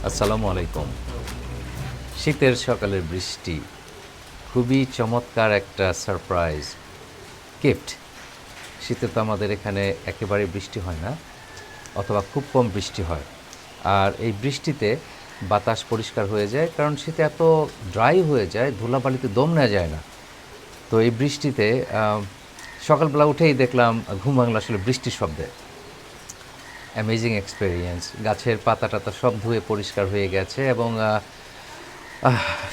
আসসালামু আলাইকুম। শীতের সকালের বৃষ্টি খুবই চমৎকার একটা সারপ্রাইজ গিফট। শীতে তো আমাদের এখানে একেবারে বৃষ্টি হয় না, অথবা খুব কম বৃষ্টি হয়। আর এই বৃষ্টিতে বাতাস পরিষ্কার হয়ে যায়, কারণ শীতে এত ড্রাই হয়ে যায়, ধুলাবালিতে দম নেওয়া যায় না। তো এই বৃষ্টিতে সকালবেলা উঠেই দেখলাম ঘুম ভাঙলো আসলে বৃষ্টির শব্দে। Amazing experience. গাছের পাতা টাতা সব ধুয়ে পরিষ্কার হয়ে গেছে, এবং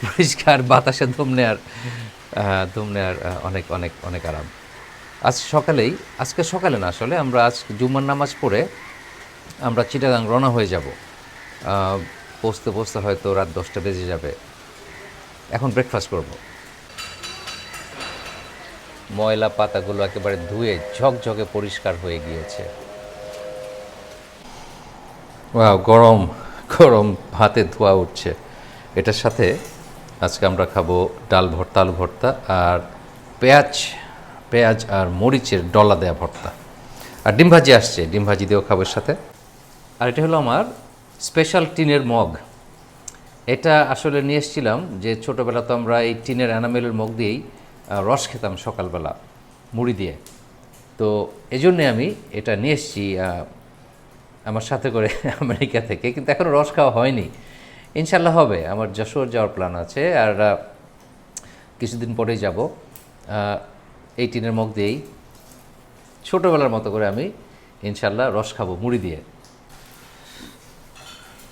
পরিষ্কার বাতাসে দম নেওয়ার অনেক অনেক অনেক আরাম। আজকে সকালে না, আসলে আমরা আজ জুম্মার নামাজ পড়ে আমরা চিটাগাং রওনা হয়ে যাব। পৌঁছতে পৌঁছতে হয়তো রাত 10টা বেজে যাবে। এখন ব্রেকফাস্ট করব। ময়লা পাতাগুলো একেবারে ধুয়ে ঝকঝকে পরিষ্কার হয়ে গিয়েছে। গরম গরম ভাতে ধোয়া উঠছে। এটার সাথে আজকে আমরা খাবো আলু ভর্তা আর পেঁয়াজ আর মরিচের ডলা দেয়া ভর্তা, আর ডিম ভাজি আসছে, ডিম ভাজি দিয়েও খাবো এর সাথে। আর এটা হলো আমার স্পেশাল টিনের মগ। এটা আসলে নিয়ে এসেছিলাম যে ছোটোবেলা তো আমরা এই টিনের এনামেলের মগ দিয়েই রস খেতাম সকালবেলা মুড়ি দিয়ে। তো এজন্যে আমি এটা নিয়ে এসেছি আমার সাথে করে আমেরিকা থেকে, কিন্তু এখনও রস খাওয়া হয়নি। ইনশাল্লাহ হবে। আমার যশোর যাওয়ার প্ল্যান আছে, আর কিছুদিন পরেই যাব। এই টিনের মগ দিয়েই ছোটোবেলার মতো করে আমি ইনশাল্লাহ রস খাবো মুড়ি দিয়ে।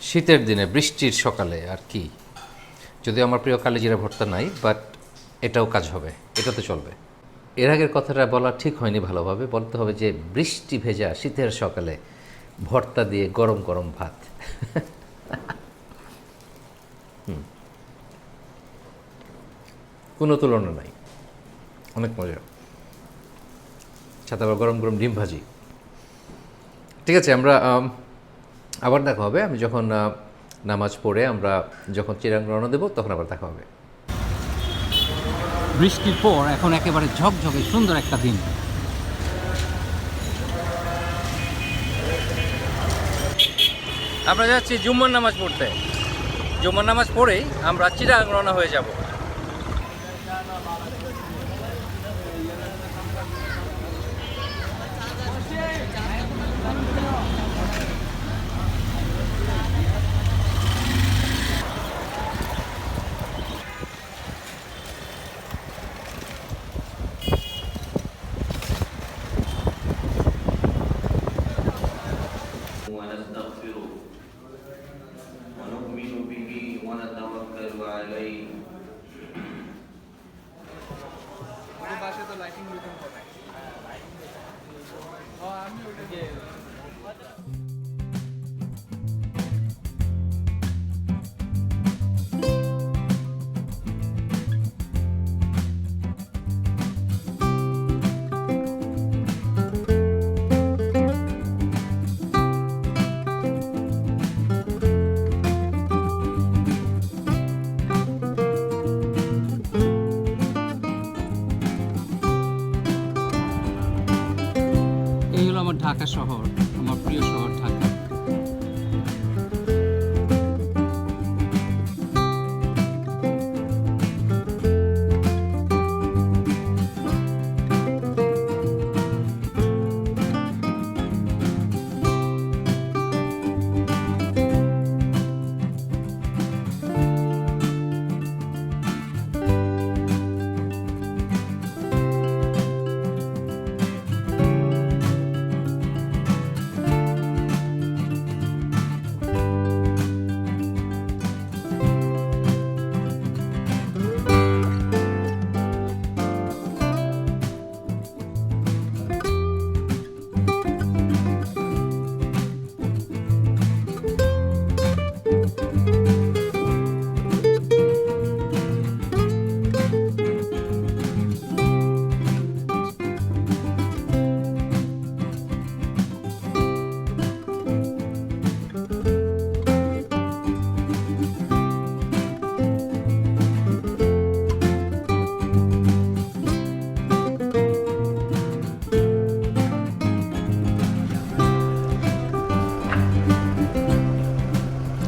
শীতের দিনে বৃষ্টির সকালে আর কি, যদিও আমার প্রিয় কালিজিরা ভর্তা নাই, বাট এটাও কাজ হবে, এটাতে চলবে। এর আগের কথাটা বলা ঠিক হয়নি ভালোভাবে, বলতে হবে যে বৃষ্টি ভেজা শীতের সকালে ভর্তা দিয়ে গরম গরম ভাত। কোনো তুলনা নাই, অনেক মজা। সাথে আবার গরম গরম ডিম ভাজি। ঠিক আছে, আমরা আবার দেখা হবে। আমি যখন নামাজ পড়ে আমরা যখন চিটাগাং রওনা দেবো, তখন আবার দেখা হবে। বৃষ্টির পর এখন একেবারে ঝকঝকে সুন্দর একটা দিন। আমরা যাচ্ছি জুম্মার নামাজ পড়তে। জুম্মার নামাজ পড়েই আমরা চিটাগাং রওনা হয়ে যাব। ونستغفره ونؤمن به ونتوكل عليه এই হলো আমার ঢাকা শহর, আমার প্রিয় শহর ঢাকা।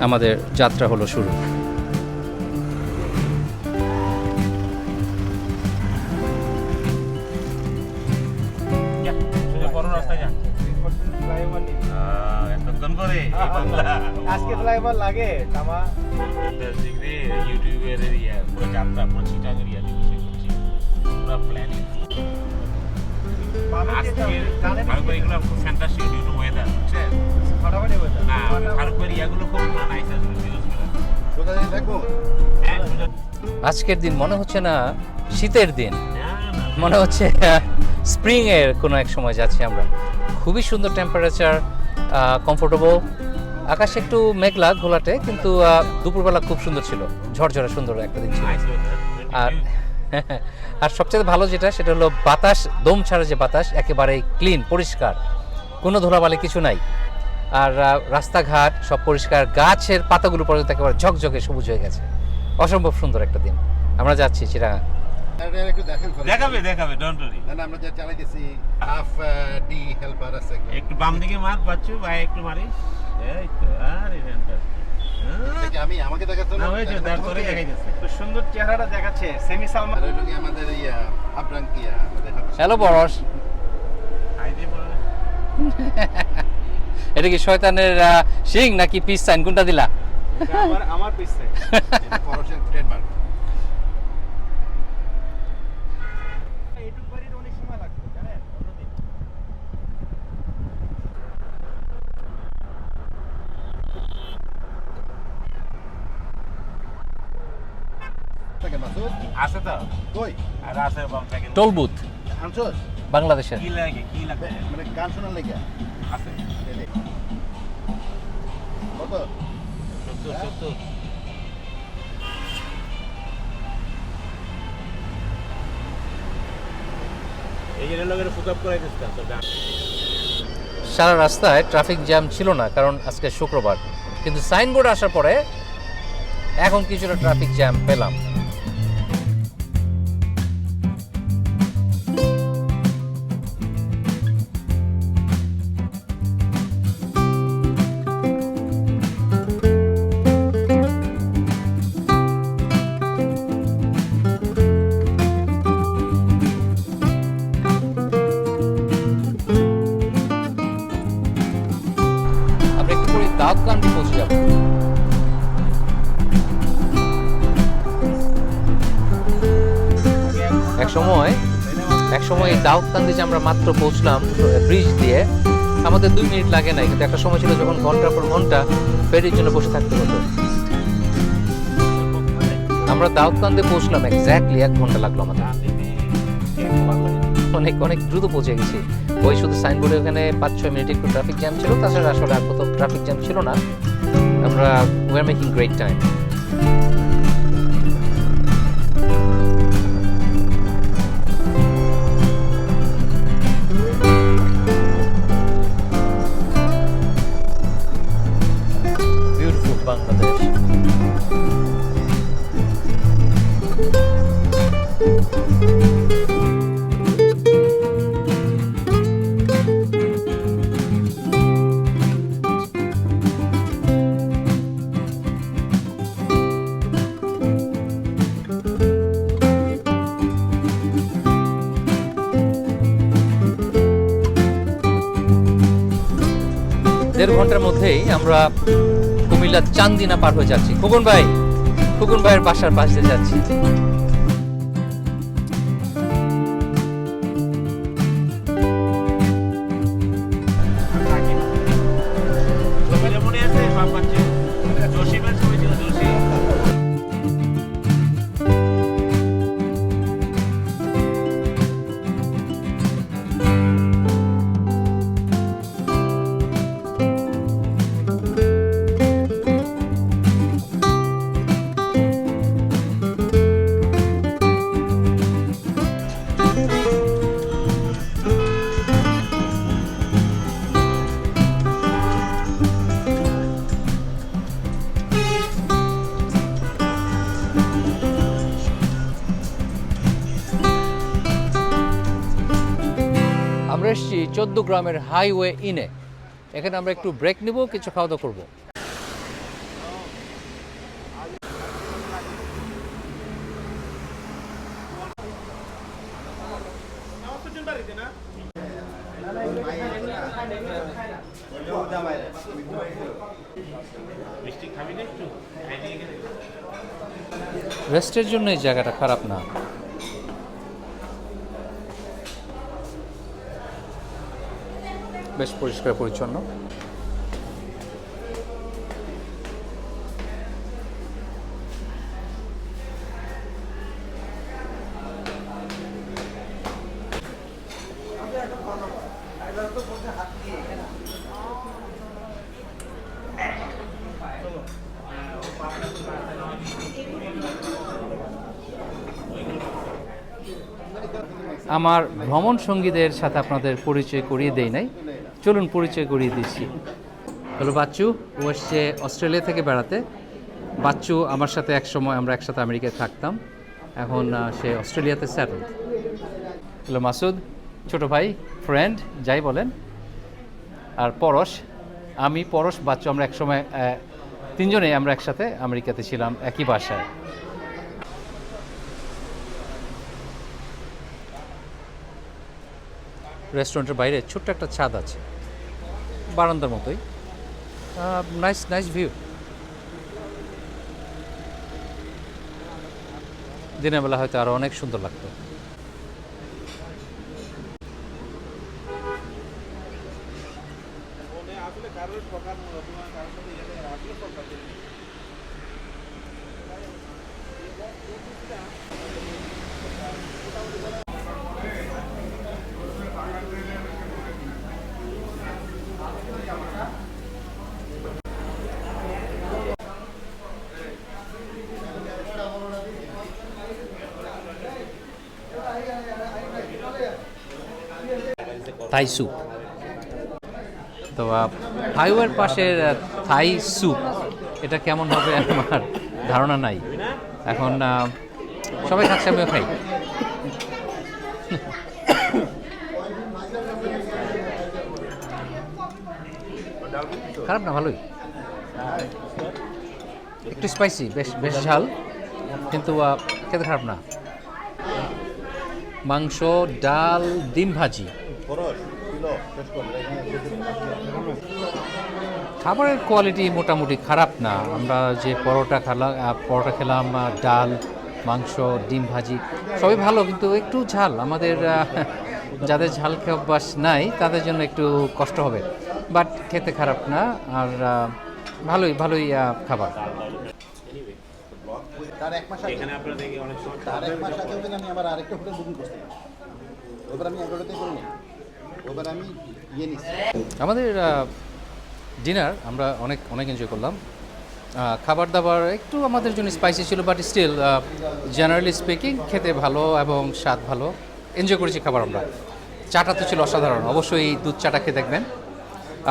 আমাদের যাত্রা হলো শুরু। আজকে ফ্লাইওভার লাগে তামা ইউটিউবের পুরো যাত্রা পুরো চিটাগং এরিয়া পুরো প্ল্যানিং ফারুক এগুলো খুব ফ্যান্টাস্টিক ডিউ টু ওয়েদার বুঝছেন ফাটাফাটি ওয়েদার না ফারুক এরিয়াগুলো খুব নাইস আছে ভিউজগুলো কোথা থেকে থাকবো হ্যাঁ আজকের দিন মনে হচ্ছে না শীতের দিন, না মনে হচ্ছে স্প্রিং এর কোনো এক সময় যাচ্ছি আমরা। খুবই সুন্দর টেম্পারেচার, কমফোর্টেবল। আকাশে একটু মেঘলা ঘোলাটে, কিন্তু দুপুরবেলা খুব সুন্দর ছিল, ঝরঝরে সুন্দর একটা দিন ছিল। নাইস ওয়েদার আর আর সবচেয়ে ভালো যেটা সেটা হলো বাতাস, দম ছাড়া যে বাতাস একেবারেই ক্লিন, পরিষ্কার, কোনো ধুলাবালি কিছু নাই। আর রাস্তাঘাট সব পরিষ্কার, গাছের পাতাগুলো পর্যন্ত একেবারে ঝকঝকে সবুজ হয়ে গেছে। অসম্ভব সুন্দর একটা দিন। আমরা যাচ্ছি চিটাগাং। একটু দেখেন দেখাবে ডোন্ট ওরি না আমরা যা চালাইতেছি হাফ ডি হেল্পার আছে একটু বাম দিকে মার বাচ্চু ভাই একটু মারিস এই তো আরে ফ্যান্টাস্টিক আমি আমাকে দেখাচ্ছ না হয়েছে তার করে দেখাইতেছে তো সুন্দর চেহারাটা দেখাচ্ছে সেমি সালমান আর কি আমাদের আব্রাঙ্কিয়া আমাদের হ্যালো বরস, আইতে বলে এটা কি শয়তানের সিং নাকি পিস সাইন, কোনটা দিলা? আমার পিছে এটা পরশের ট্রেডমার্ক। এইটুকু বাড়ির অনেক সময় লাগবে জানেন অন্যদিন। থাকে মাসুদ আছে তো কই আর আছে বাম থেকে টোল বুথ আনছস বাংলাদেশের। কি লাগে মানে গান শোনার লাগা আছে কত 70 এই যে লোকের ফুকআপ করাই দিচ্ছে তো সারা রাস্তায় ট্রাফিক জ্যাম ছিল না, কারণ আজকে শুক্রবার। কিন্তু সাইনবোর্ড আসার পরে এখন কিছুটা ট্রাফিক জ্যাম পেলাম। আমরা একটু করে দাউদকান্দি পৌঁছে যাব। এক সময় এই দাউদকান্দি যে আমরা মাত্র পৌঁছলাম ব্রিজ দিয়ে, আমাদের 2 মিনিট লাগে নাই, কিন্তু একটা সময় ছিল যখন ঘন্টার পর ঘন্টা ফেরির জন্য বসে থাকতে হতো। আমরা দাউদকান্দি পৌঁছলাম এক্স্যাক্টলি 1 ঘন্টা লাগলো আমাদের। অনেক অনেক দ্রুত পৌঁছে গেছি। ওই শুধু সাইনবোর্ডে ওখানে 5-6 মিনিট একটু ট্রাফিক জ্যাম ছিল, তাছাড়া আসলে আর কোথাও ট্রাফিক জ্যাম ছিল না। আমরা we are making great time. Beautiful Bangladesh. দেড় ঘন্টার মধ্যেই আমরা কুমিল্লার চান্দিনা পার হয়ে যাচ্ছি। খোকন ভাইয়ের বাসার পাশ দিয়ে যাচ্ছি। মনে আছে বাপ বাচ্চা জসিমের ছবি ছিল জসিম আমরা এসেছি 14 গ্রামের হাইওয়ে ইনে। এখানে আমরা একটু ব্রেক নিব, কিছু খাওয়া দাওয়া করবো। মিষ্টি খাবি না একটু? রেস্টের জন্য এই জায়গাটা খারাপ না। বেশ পরিষ্কার পরিচ্ছন্ন। আমার ভ্রমণ সঙ্গীদের সাথে আপনাদের পরিচয় করিয়ে দেই নাই, চলুন পরিচয় করিয়ে দিচ্ছি। হলো বাচ্চু, ও এসছে অস্ট্রেলিয়া থেকে বেড়াতে। বাচ্চু আমার সাথে একসময় আমরা একসাথে আমেরিকায় থাকতাম, এখন সে অস্ট্রেলিয়াতে সেটেল। হলো মাসুদ, ছোট ভাই, ফ্রেন্ড যাই বলেন। আর পরশ, আমি পরশ বাচ্চু, আমরা একসময় তিনজনেই আমরা একসাথে আমেরিকাতে ছিলাম একই বাসায়। রেস্টুরেন্টের বাইরে ছোট্ট একটা ছাদ আছে, বারান্দার মতোই। Nice nice view. দিনের বেলা হয়তো আরও অনেক সুন্দর লাগতো। থাই স্যুপ, তো হাইওয়ের পাশের থাই স্যুপ এটা কেমন হবে আমার ধারণা নাই। এখন সবাই খাচ্ছে, আমিও খাই। খারাপ না, ভালোই, একটু স্পাইসি, বেশ বেশ ঝাল, কিন্তু খেতে খারাপ না। মাংস, ডাল, ডিম ভাজি। খাবারের কোয়ালিটি মোটামুটি খারাপ না। আমরা যে পরোটা খেলাম, ডাল, মাংস, ডিম ভাজি সবই ভালো, কিন্তু একটু ঝাল। আমাদের যাদের ঝাল খেয়ে অভ্যাস নাই তাদের জন্য একটু কষ্ট হবে, বাট খেতে খারাপ না। আর ভালোই ভালোই খাবার। তার এক মাস আগে আমি আবার আরেকটা হোটেল বুকিং করছিলাম, ওবার আমি 11টাতে করিনি, ওবার আমি নিচ্ছি। আমাদের ডিনার আমরা অনেক অনেক এনজয় করলাম। খাবার দাবার একটু আমাদের জন্য স্পাইসি ছিল, বাট স্টিল জেনারেলি স্পিকিং খেতে ভালো এবং স্বাদ ভালো, এনজয় করেছি খাবার আমরা। চাটা তো ছিল অসাধারণ, অবশ্যই দুধ চাটা খেয়ে দেখবেন।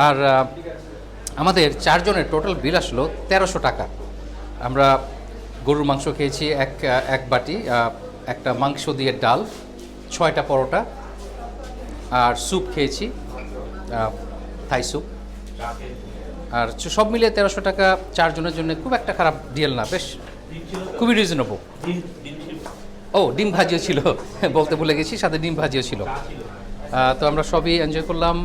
আর আমাদের 4 জনের টোটাল বিল আসলো 1300 টাকা। আমরা গরুর মাংস খেয়েছি এক বাটি, একটা মাংস দিয়ে ডাল, 6টা পরোটা, আর স্যুপ খেয়েছি, থাই স্যুপ। আর সব মিলিয়ে 1300 টাকা 4 জনের জন্য খুব একটা খারাপ ডিল না, বেশ খুবই রিজনেবল। ও ডিম ভাজিও ছিল, বলতে ভুলে গেছি, সাথে ডিম ভাজিও ছিল। তো আমরা সবই এনজয় করলাম।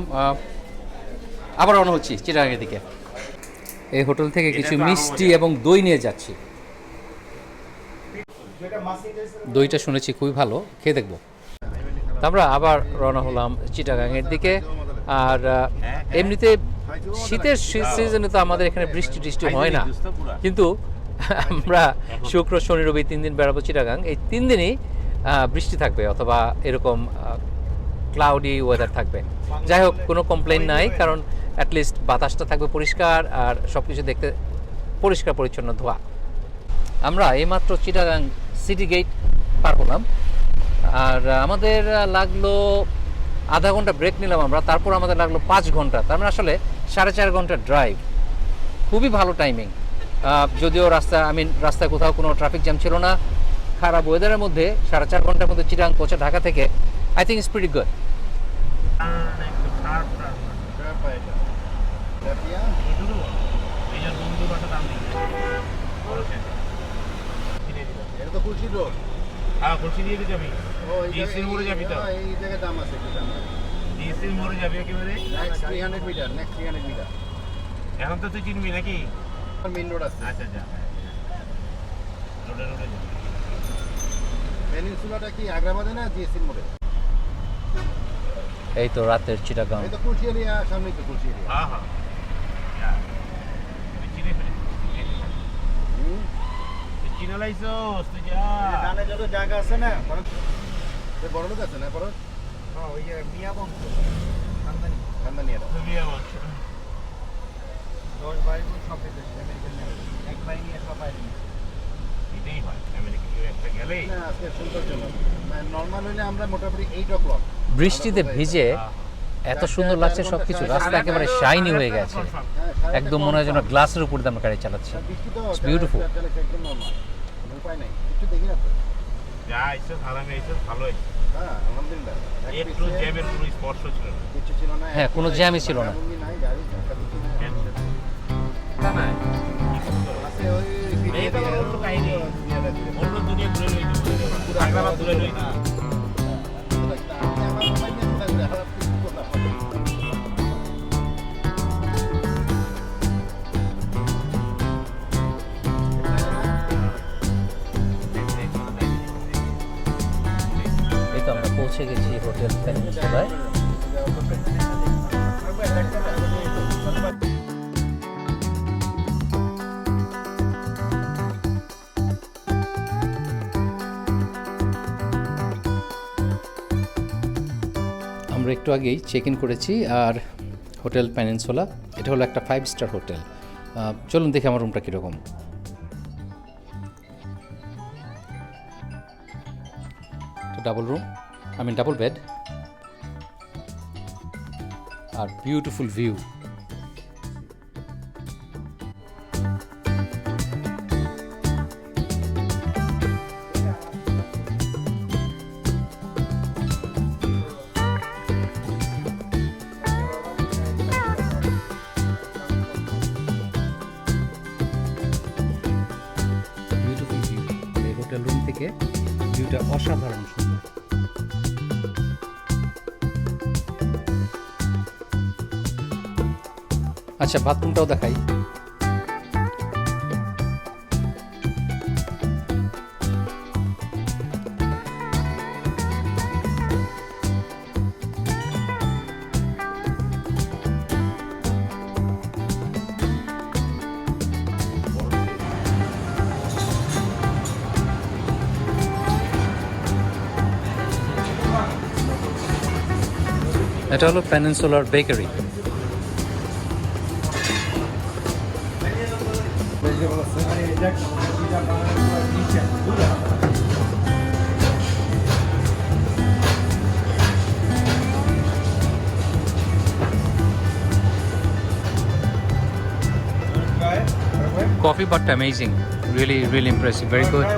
আবার রওনা হচ্ছি চিটাগাংয়ের দিকে। এই হোটেল থেকে কিছু মিষ্টি এবং দই নিয়ে যাচ্ছি। দইটা শুনেছি খুবই ভালো, খেয়ে দেখবো। আমরা আবার রওনা হলাম চিটাগাংয়ের দিকে। আর এমনিতে শীতের সিজনে তো আমাদের এখানে বৃষ্টি হয় না, কিন্তু আমরা শুক্র, শনি, রবি 3 দিন বেড়াবো চিটাগাং। এই 3 দিনই বৃষ্টি থাকবে অথবা এরকম ক্লাউডি ওয়েদার থাকবে। যাই হোক, কোনো কমপ্লেন নাই, কারণ অ্যাটলিস্ট বাতাসটা থাকবে পরিষ্কার আর সব কিছু দেখতে পরিষ্কার পরিচ্ছন্ন ধোয়া। আমরা এইমাত্র চিটাগাং সিটি গেট পার হলাম, আর আমাদের লাগলো আধা ঘন্টা ব্রেক নিলাম আমরা, তারপর আমাদের লাগলো 5 ঘন্টা। তার মানে আসলে 4.5 ঘন্টা ড্রাইভ, খুবই ভালো টাইমিং। যদিও রাস্তায় কোথাও কোনো ট্রাফিক জ্যাম ছিল না, খারাপ ওয়েদারের মধ্যে 4.5 ঘন্টার মধ্যে চিটাগাং পৌঁছে ঢাকা থেকে, I think it's pretty good. হ্যাঁ, খুশি দিয়ে যাবি, ডিসির মোড়ে যাবি তো, এই জায়গায় দাম আছে, কি দাম আছে? ডিসির মোড়ে যাবি একেবারে নেক্সট 300 মিটার, এখন তো তুই চিনবি নাকি? মেইন রোড আছে। আচ্ছা যা রোডে রোডে যা। পেনিনসুলাটা কি আগ্রাবাদে না জিএসির মোড়ে? এই তো রাতের চিটাগাং। এই তো কুলসি এরিয়া, সামনেই তো কুলসি এরিয়া। হ্যাঁ হ্যাঁ যা। তুই চিনে ফেলে তুই চিনে লাইছস তুই যা। ডানে যত জায়গা আছে না, বড় লোক আছে না বড়? হ্যাঁ ওই যে মিয়া বংশ খানদানিয়ারা। তুই বিয়ে বল 10 ভাই বোন সব বিদেশে আমেরিকান নেই, এক ভাই নিয়ে সব বাইরে নিয়ে। এটাই হয় আমেরিকা কেউ একটা গেলেই না আজকে সৌন্দর্যজনক। নর্মাল হইলে আমরা মোটামুটি 8 o'clock বৃষ্টিতে ভিজে এত সুন্দর লাগছে সবকিছু, রাস্তা একেবারে শাইনি হয়ে গেছে, একদম মনে হয় যেন গ্লাসের উপর দিয়ে আমরা গাড়ি চালাচ্ছি। বৃষ্টি তো It's beautiful. একদম নর্মাল, উপায় নাই, কিছু দেখি না তো। যা আইসো আরামে আইসো ভালো হয়েছে। হ্যাঁ আলহামদুলিল্লাহ, একটু জ্যামের কোনো স্পর্শ ছিল না। কিছু ছিল না। হ্যাঁ, কোনো জ্যামই ছিল না। এমনই নাই, গাড়ি ধাক্কা দিচ্ছি না। তা না আছে ওই এইটা আবার অন্য কাহিনী। অন্য দুনিয়া ঘুরে লইতে আগ্রাবাদ ঘুরে লইতে। আমার মোবাইল নিয়ে কোথায় ঘুরে হারাপ কিছু করলাম। এই তো আমরা পৌঁছে গেছি হোটেল পেনিনসুলায়। আমরা একটু আগেই চেক ইন করেছি, আর হোটেল পেনিনসুলা এটা হলো একটা 5 স্টার হোটেল। চলুন দেখি আমার রুমটা কীরকম। ডাবল রুম, ডাবল বেড, আর বিউটিফুল ভিউ। বিউটিফুল ভিউ, এই হোটেল রুম থেকে ভিউটা অসাধারণ সুন্দর। আচ্ছা, বাথরুমটাও দেখাই। এটা হলো peninsular bakery. Coffee but amazing, really impressive, very good.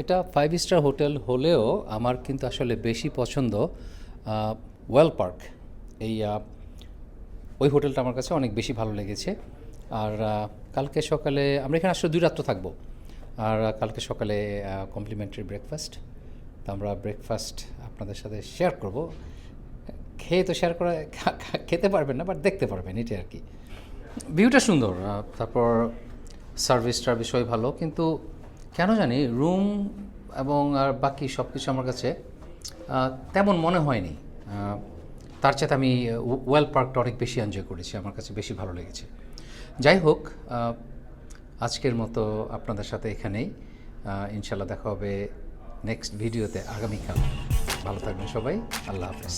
এটা 5 স্টার হোটেল হলেও আমার কিন্তু আসলে বেশি পছন্দ ওয়েল পার্ক। ওই হোটেলটা আমার কাছে অনেক বেশি ভালো লেগেছে। আর কালকে সকালে আমরা এখানে আসলে 2 রাত্র থাকবো, আর কালকে সকালে কমপ্লিমেন্টারি ব্রেকফাস্ট। তো আমরা ব্রেকফাস্ট আপনাদের সাথে শেয়ার করব। খেয়ে তো শেয়ার করা খেতে পারবেন না, বাট দেখতে পারবেন, এটাই আর কি। ভিউটা সুন্দর, তারপর সার্ভিস সবই ভালো, কিন্তু কেন জানি রুম এবং আর বাকি সব কিছু আমার কাছে তেমন মনে হয়নি। তার চাইতে আমি ওয়েল পার্কটা অনেক বেশি এনজয় করেছি, আমার কাছে বেশি ভালো লেগেছে। যাই হোক, আজকের মতো আপনাদের সাথে এখানেই। ইনশাল্লাহ দেখা হবে নেক্সট ভিডিওতে আগামীকাল। ভালো থাকবেন সবাই, আল্লাহ হাফেজ।